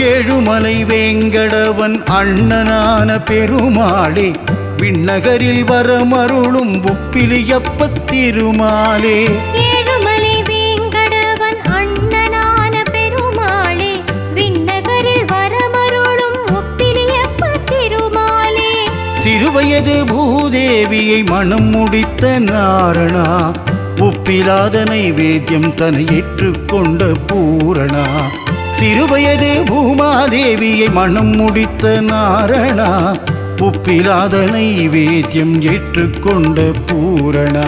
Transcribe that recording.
ஏழுமலை வேங்கடவன் அண்ணனான பெருமாளே, விண்ணகரில் வரமருளும் உப்பிலியப்பத் திருமாலே. ஏழுமலை வேங்கடவன் அண்ணனான பெருமாளே, விண்ணகரில் வரமருளும் உப்பிலியப்பத் திருமாலே. சிறுவயது பூதேவியை மனம் முடித்த நாரணா, உப்பிலாத நைவேத்தியம் தன்னை ஏற்றுக்கொண்ட பூரணா. சிறுவயது பூமாதேவியை மனம் முடித்த நாரணா, உப்பிலாத நைவேத்தியம் ஏற்றுக்கொண்ட பூரணா.